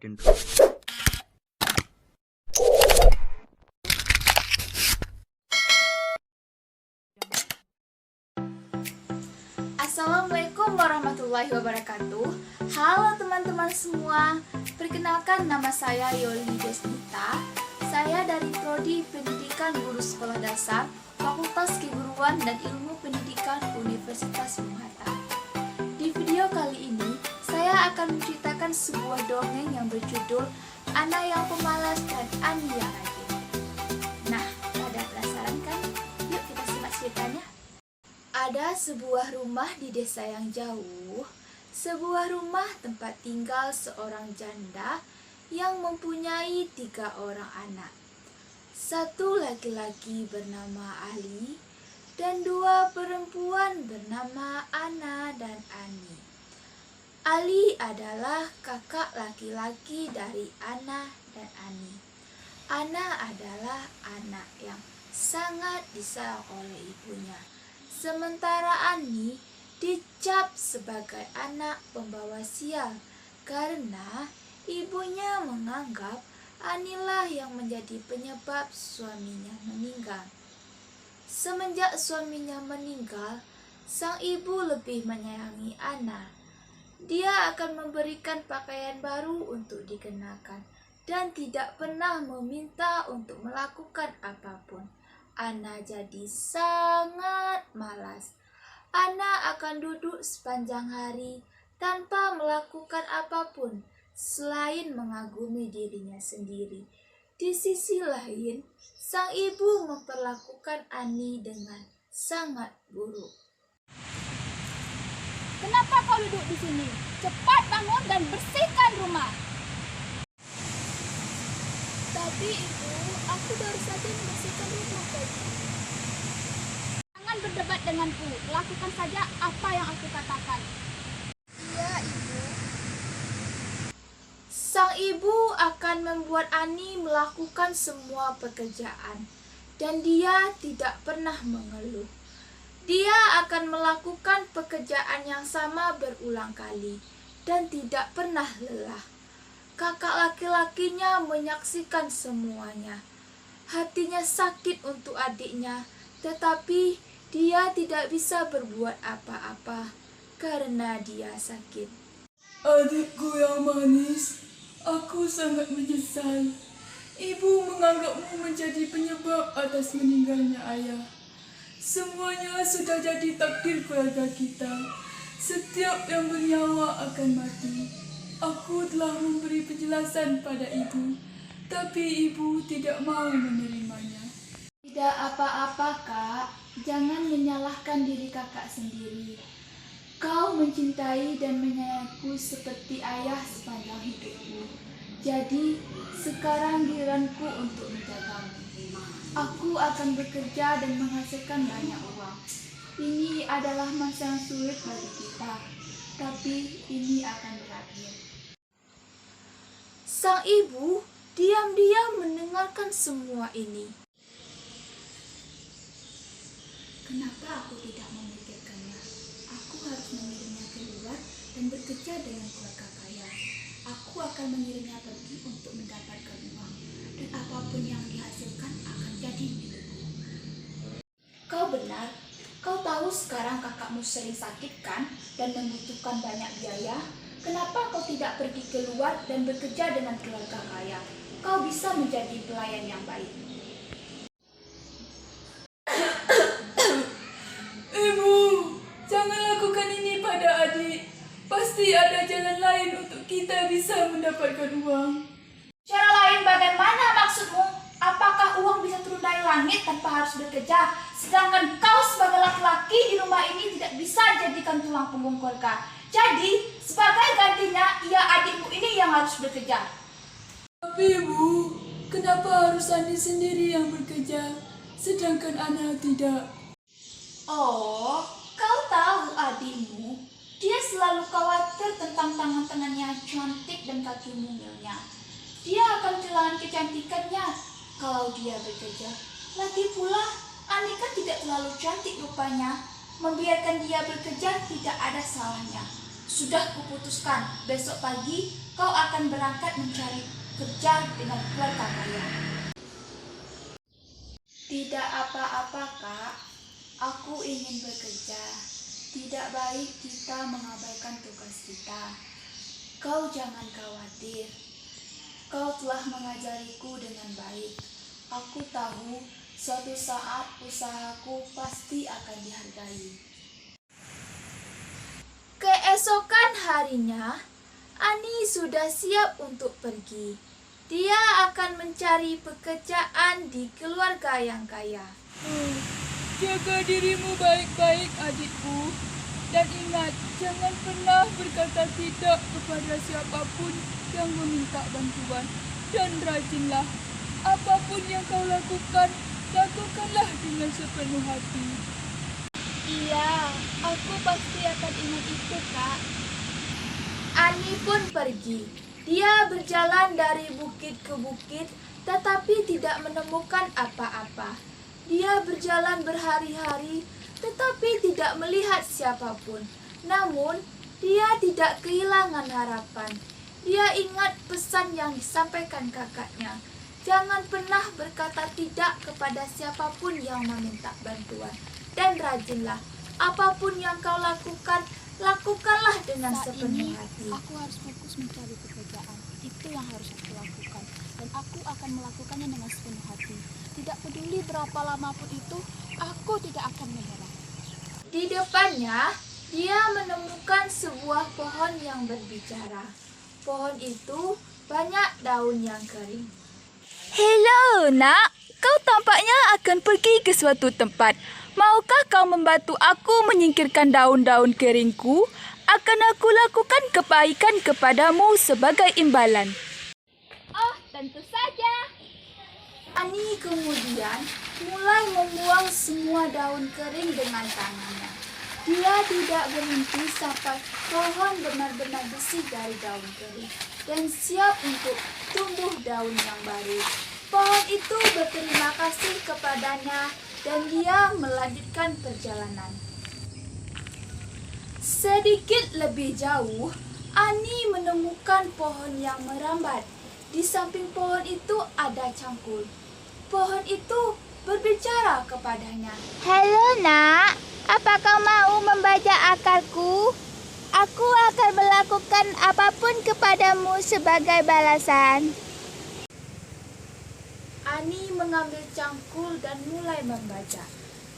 liatin terus. Assalamualaikum warahmatullahi wabarakatuh. Halo teman-teman semua. Perkenalkan, nama saya Yoli Desnita. Saya dari Prodi Pendidikan Guru Sekolah Dasar Fakultas Keguruan dan Ilmu Pendidikan Universitas Bung Hatta. Di video kali ini saya akan menceritakan sebuah dongeng yang berjudul Ana yang Pemalas dan Ani yang Rajin. Nah, pada penasaran kan? Yuk kita simak ceritanya. Ada sebuah rumah di desa yang jauh, sebuah rumah tempat tinggal seorang janda yang mempunyai 3 orang anak. 1 laki-laki bernama Ali dan 2 perempuan bernama Ana dan Ani. Ali adalah kakak laki-laki dari Ana dan Ani. Ana adalah anak yang sangat disayang oleh ibunya. Sementara Ani dicap sebagai anak pembawa sial karena ibunya menganggap Anilah yang menjadi penyebab suaminya meninggal. Semenjak suaminya meninggal, sang ibu lebih menyayangi Ana. Dia akan memberikan pakaian baru untuk dikenakan dan tidak pernah meminta untuk melakukan apapun. Ana jadi sangat malas. Ana akan duduk sepanjang hari tanpa melakukan apapun selain mengagumi dirinya sendiri. Di sisi lain, sang ibu memperlakukan Ani dengan sangat buruk. Kenapa kau duduk di sini? Cepat bangun dan bersihkan rumah. Tapi ibu, aku baru saja membersihkan rumah tadi. Jangan berdebat denganku. Lakukan saja apa yang aku katakan. Iya, ibu. Sang ibu akan membuat Ani melakukan semua pekerjaan dan dia tidak pernah mengeluh. Dia akan melakukan pekerjaan yang sama berulang kali dan tidak pernah lelah. Kakak laki-lakinya menyaksikan semuanya. Hatinya sakit untuk adiknya, tetapi dia tidak bisa berbuat apa-apa karena dia sakit. Adikku yang manis, aku sangat menyesal. Ibu menganggapmu menjadi penyebab atas meninggalnya ayah. Semuanya sudah jadi takdir keluarga kita. Setiap yang bernyawa akan mati. Aku telah memberi penjelasan pada ibu, tapi ibu tidak mau menerimanya. Tidak apa-apa, Kak. Jangan menyalahkan diri kakak sendiri. Kau mencintai dan menyayangiku seperti ayah sepanjang hidupku. Jadi, sekarang giliranku untuk menjagamu. Aku akan bekerja dan menghasilkan banyak uang. Ini adalah masa yang sulit bagi kita, tapi ini akan berakhir. Sang ibu diam-diam mendengarkan semua ini. Kenapa aku tidak memikirkannya? Aku harus mengirimnya keluar dan bekerja dengan keluarga kaya. Aku akan mengirimnya pergi untuk mendapatkan uang, dan apapun yang dihasilkan akan jadi milikku. Kau benar. Kau tahu sekarang kakakmu sering sakit kan dan membutuhkan banyak biaya? Kenapa kau tidak pergi keluar dan bekerja dengan keluarga kaya? Kau bisa menjadi pelayan yang baik. Ibu, jangan lakukan ini pada adik. Pasti ada jalan lain untuk kita bisa mendapatkan uang. Cara lain bagaimana maksudmu? Apakah uang bisa turun dari langit tanpa harus bekerja? Sedangkan kau sebagai laki-laki di rumah ini tidak bisa jadikan tulang punggung keluarga. Jadi, sebagai gantinya, adikmu ini yang harus bekerja. Tapi ibu, kenapa harus Ani sendiri yang bekerja, sedangkan Ana tidak? Oh, kau tahu adikmu? Dia selalu khawatir tentang tangan-tangannya cantik dan kaki mungilnya. Dia akan kehilangan kecantikannya kalau dia bekerja. Lagi pula, Ani kan tidak terlalu cantik rupanya. Membiarkan dia bekerja tidak ada salahnya. Sudah kuputuskan, besok pagi kau akan berangkat mencari kerja dengan keluarga kaya. Tidak apa-apa, Kak. Aku ingin bekerja. Tidak baik kita mengabaikan tugas kita. Kau jangan khawatir. Kau telah mengajariku dengan baik. Aku tahu suatu saat usahaku pasti akan dihargai. Keesokan harinya, Ani sudah siap untuk pergi. Dia akan mencari pekerjaan di keluarga yang kaya. Jaga dirimu baik-baik, adikku. Dan ingat, jangan pernah berkata tidak kepada siapapun yang meminta bantuan. Dan rajinlah. Apapun yang kau lakukan, lakukanlah dengan sepenuh hati. Iya, aku pasti akan ingat itu, Kak. Ani pun pergi. Dia berjalan dari bukit ke bukit, tetapi tidak menemukan apa-apa. Dia berjalan berhari-hari, tetapi tidak melihat siapapun. Namun, dia tidak kehilangan harapan. Dia ingat pesan yang disampaikan kakaknya. Jangan pernah berkata tidak kepada siapapun yang meminta bantuan. Dan rajinlah, apapun yang kau lakukan, lakukanlah dengan Saat sepenuh ini, hati. aku harus fokus mencari pekerjaan. Itu yang harus aku lakukan. Dan aku akan melakukannya dengan sepenuh hati. Tidak peduli berapa lama pun itu, aku tidak akan menyerah. Di depannya, dia menemukan sebuah pohon yang berbicara. Pohon itu banyak daun yang kering. Hello, nak. Kau tampaknya akan pergi ke suatu tempat. Maukah kau membantu aku menyingkirkan daun-daun keringku? Akan aku lakukan kebaikan kepadamu sebagai imbalan. Oh, tentu saja. Ani kemudian mulai membuang semua daun kering dengan tangannya. Dia tidak berhenti sampai pohon benar-benar bersih dari daun kering dan siap untuk tumbuh daun yang baru. Pohon itu berterima kasih kepadanya dan dia melanjutkan perjalanan. Sedikit lebih jauh, Ani menemukan pohon yang merambat. Di samping pohon itu ada cangkul. Pohon itu berbicara kepadanya. Halo, nak. Apa kau mau membaca akalku? Aku akan melakukan apapun kepadamu sebagai balasan. Ani mengambil cangkul dan mulai membaca.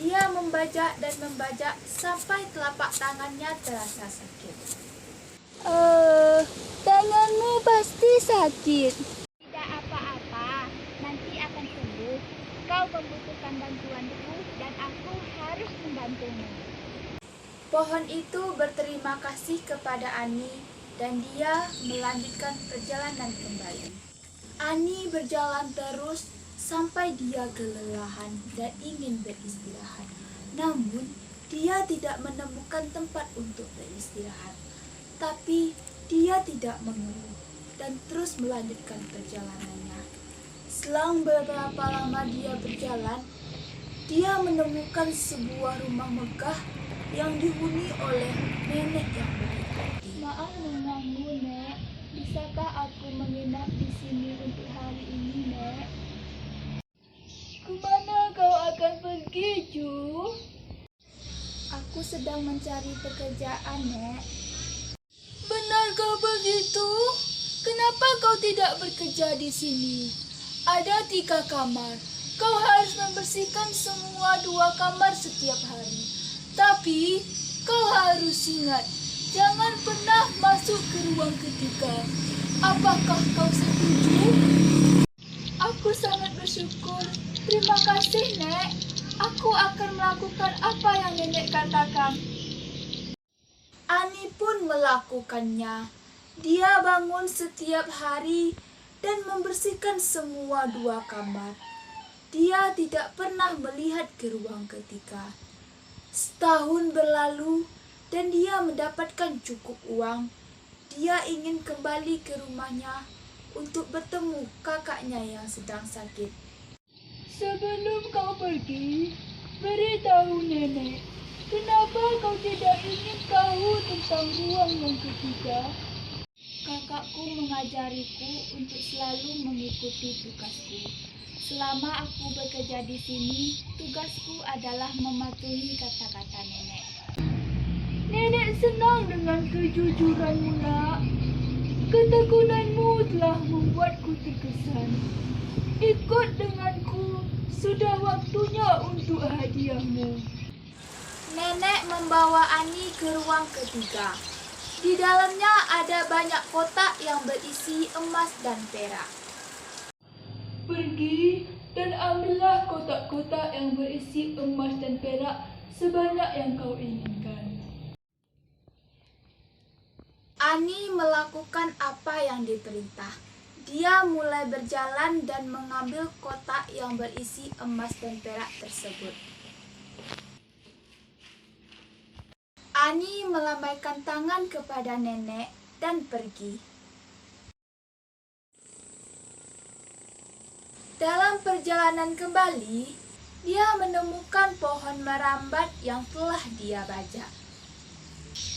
Dia membaca dan membaca sampai telapak tangannya terasa sakit. Tanganmu pasti sakit. Tidak apa-apa, nanti akan sembuh. Kau membutuhkan bantuanku dan aku harus membantumu. Pohon itu berterima kasih kepada Ani dan dia melanjutkan perjalanan kembali. Ani berjalan terus sampai dia kelelahan dan ingin beristirahat. Namun, dia tidak menemukan tempat untuk beristirahat. Tapi, dia tidak mengeluh dan terus melanjutkan perjalanannya. Selang beberapa lama dia berjalan, dia menemukan sebuah rumah megah yang dihuni oleh nenek yang baik hati. Maaf mengganggu, Nek. Bisakah aku menginap di sini untuk hari ini, Nek? Kemana kau akan pergi, Ju? Aku sedang mencari pekerjaan, Nek. Benarkah begitu? Kenapa kau tidak bekerja di sini? Ada 3 kamar. Kau harus membersihkan semua 2 kamar setiap hari. Tapi kau harus ingat, jangan pernah masuk ke ruang ketiga. Apakah kau setuju? Aku sangat bersyukur. Terima kasih, Nek. Aku akan melakukan apa yang Nenek katakan. Ani pun melakukannya. Dia bangun setiap hari dan membersihkan semua 2 kamar. Dia tidak pernah melihat ke ruang ketiga. Setahun berlalu dan dia mendapatkan cukup uang. Dia ingin kembali ke rumahnya untuk bertemu kakaknya yang sedang sakit. Sebelum kau pergi, beritahu nenek, kenapa kau tidak ingin tahu tentang ruang yang ketiga? kakakku mengajariku untuk selalu mengikuti tugasku. Selama aku bekerja di sini, tugasku adalah mematuhi kata-kata nenek. Nenek senang dengan kejujuranmu, nak. Ketekunanmu telah membuatku terkesan. Ikut denganku, sudah waktunya untuk hadiahmu. Nenek membawa Ani ke ruang ketiga. Di dalamnya ada banyak kotak yang berisi emas dan perak. Pergi dan ambillah kotak-kotak yang berisi emas dan perak sebanyak yang kau inginkan. Ani melakukan apa yang diperintah. Dia mulai berjalan dan mengambil kotak yang berisi emas dan perak tersebut. Ani melambaikan tangan kepada nenek dan pergi. Dalam perjalanan kembali, dia menemukan pohon merambat yang telah dia bajak.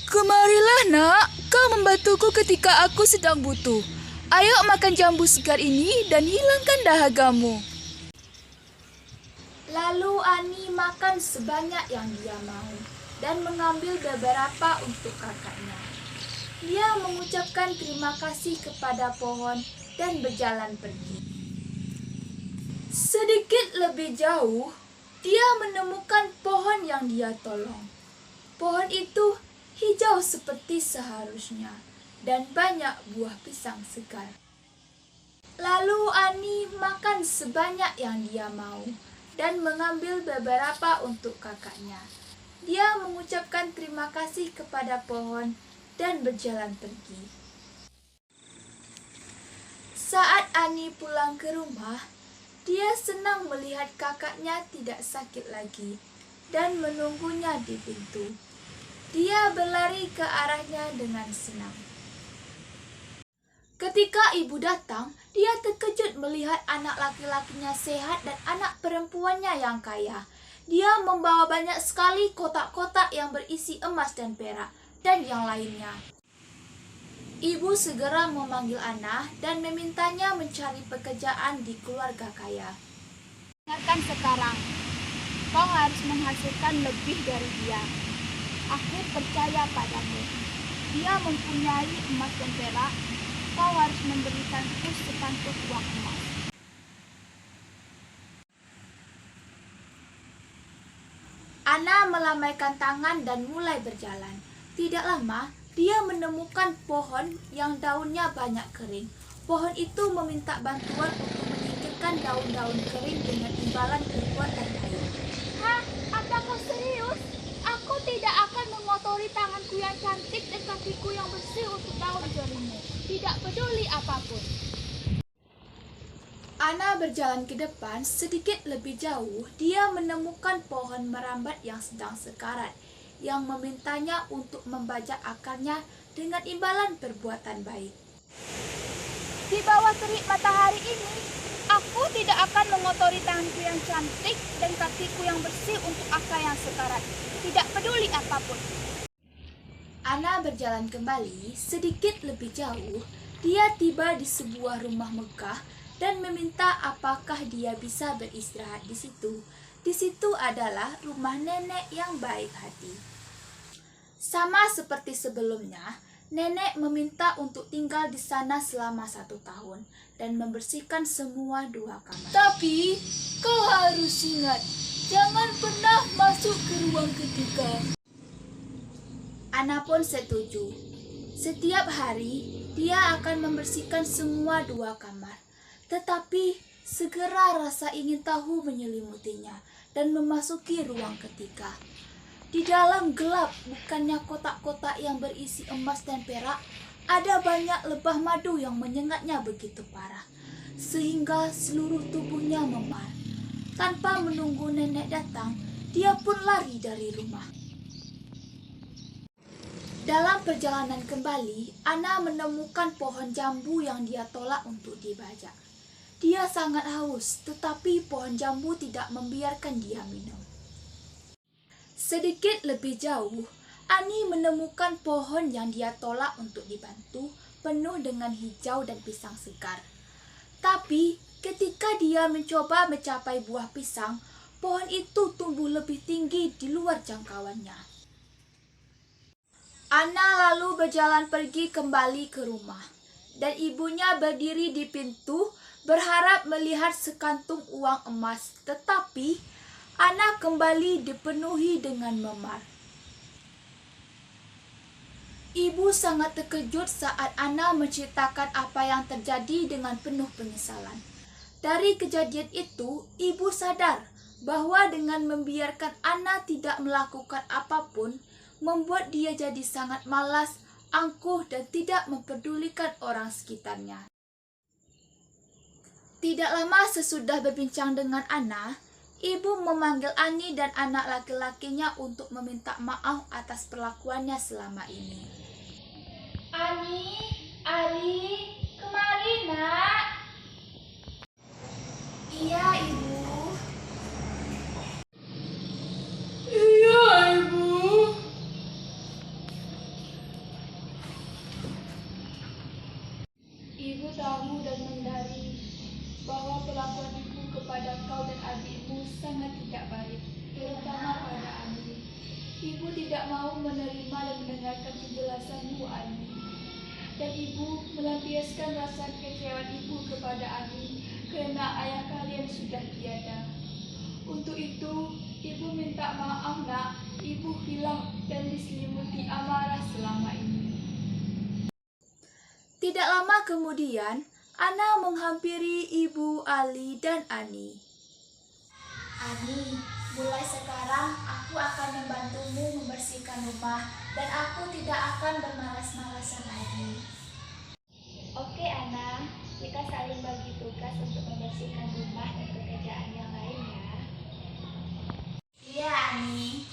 Kemarilah nak, kau membantuku ketika aku sedang butuh. Ayo makan jambu segar ini dan hilangkan dahagamu. Lalu Ani makan sebanyak yang dia mau dan mengambil beberapa untuk kakaknya. Dia mengucapkan terima kasih kepada pohon dan berjalan pergi. Sedikit lebih jauh, dia menemukan pohon yang dia tolong. Pohon itu hijau seperti seharusnya dan banyak buah pisang segar. Lalu Ani makan sebanyak yang dia mau dan mengambil beberapa untuk kakaknya. Dia mengucapkan terima kasih kepada pohon dan berjalan pergi. Saat Ani pulang ke rumah, dia senang melihat kakaknya tidak sakit lagi dan menunggunya di pintu. Dia berlari ke arahnya dengan senang. Ketika ibu datang, dia terkejut melihat anak laki-lakinya sehat dan anak perempuannya yang kaya. Dia membawa banyak sekali kotak-kotak yang berisi emas dan perak dan yang lainnya. Ibu segera memanggil Ana dan memintanya mencari pekerjaan di keluarga kaya. Dengarkan sekarang, kau harus menghasilkan lebih dari dia. Aku percaya padamu. Dia mempunyai emas dan perak. Kau harus memberikanku sekantuk uang emas. Ana melambaikan tangan dan mulai berjalan. Tidak lama, dia menemukan pohon yang daunnya banyak kering. Pohon itu meminta bantuan untuk menyingkirkan daun-daun kering dengan imbalan perbuatan baik. Hah? Apa kau serius? Aku tidak akan mengotori tanganku yang cantik dan kakiku yang bersih untuk daun jarimu. Tidak peduli apapun. Ana berjalan ke depan sedikit lebih jauh. Dia menemukan pohon merambat yang sedang sekarat, yang memintanya untuk membajak akarnya dengan imbalan perbuatan baik. Di bawah terik matahari ini, aku tidak akan mengotori tanganku yang cantik dan kakiku yang bersih untuk akar yang sekarat. Tidak peduli apapun. Ana berjalan kembali sedikit lebih jauh. Dia tiba di sebuah rumah megah dan meminta apakah dia bisa beristirahat di situ. Di situ adalah rumah nenek yang baik hati. Sama seperti sebelumnya, nenek meminta untuk tinggal di sana selama 1 tahun dan membersihkan semua 2 kamar. Tapi kau harus ingat, jangan pernah masuk ke ruang ketiga. Ana pun setuju. Setiap hari, dia akan membersihkan semua 2 kamar. Tetapi segera rasa ingin tahu menyelimutinya dan memasuki ruang ketiga. Di dalam gelap, bukannya kotak-kotak yang berisi emas dan perak, ada banyak lebah madu yang menyengatnya begitu parah, sehingga seluruh tubuhnya memar. Tanpa menunggu nenek datang, dia pun lari dari rumah. Dalam perjalanan kembali, Ana menemukan pohon jambu yang dia tolak untuk dibajak. Dia sangat haus, tetapi pohon jambu tidak membiarkan dia minum. Sedikit lebih jauh, Ani menemukan pohon yang dia tolak untuk dibantu. penuh dengan hijau dan pisang segar. Tapi ketika dia mencoba mencapai buah pisang, pohon itu tumbuh lebih tinggi di luar jangkauannya. Anna lalu berjalan pergi kembali ke rumah, dan ibunya berdiri di pintu berharap melihat sekantung uang emas, tetapi Anna kembali dipenuhi dengan memar. Ibu sangat terkejut saat Anna menceritakan apa yang terjadi dengan penuh penyesalan. Dari kejadian itu, ibu sadar bahwa dengan membiarkan Anna tidak melakukan apapun, membuat dia jadi sangat malas, angkuh, dan tidak mempedulikan orang sekitarnya. Tidak lama sesudah berbincang dengan Anna, ibu memanggil Ani dan anak laki-lakinya untuk meminta maaf atas perlakuannya selama ini. Ani, Ali, kemari nak. Iya ibu. Iya, Ibu. Ibu tahu dan menyadari bahwa perlakuan ibu kepada kau dan adikmu sangat tidak baik, terutama pada Ani. Ibu tidak mau menerima dan mendengarkan penjelasanmu, Ani. Dan ibu melampiaskan rasa kekecewaan ibu kepada Ani karena ayah kalian sudah tiada. Untuk itu, ibu minta maaf nak, ibu hilang dan diselimuti amarah selama ini. Tidak lama kemudian, Anna menghampiri ibu Ali dan Ani. Ani, mulai sekarang aku akan membantumu membersihkan rumah dan aku tidak akan bermalas-malasan lagi. Oke Ana, kita saling bagi tugas untuk membersihkan rumah dan pekerjaan yang lain ya. Iya, Ani.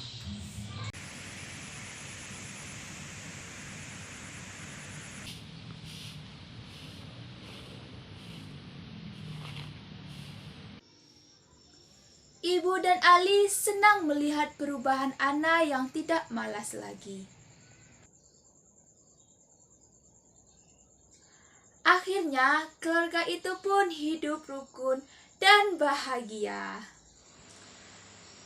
Ibu dan Ali senang melihat perubahan Anna yang tidak malas lagi. Akhirnya, keluarga itu pun hidup rukun dan bahagia.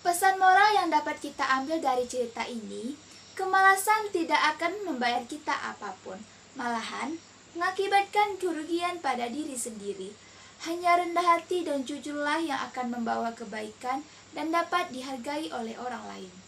Pesan moral yang dapat kita ambil dari cerita ini, kemalasan tidak akan membayar kita apapun, malahan mengakibatkan kerugian pada diri sendiri. Hanya rendah hati dan jujurlah yang akan membawa kebaikan dan dapat dihargai oleh orang lain.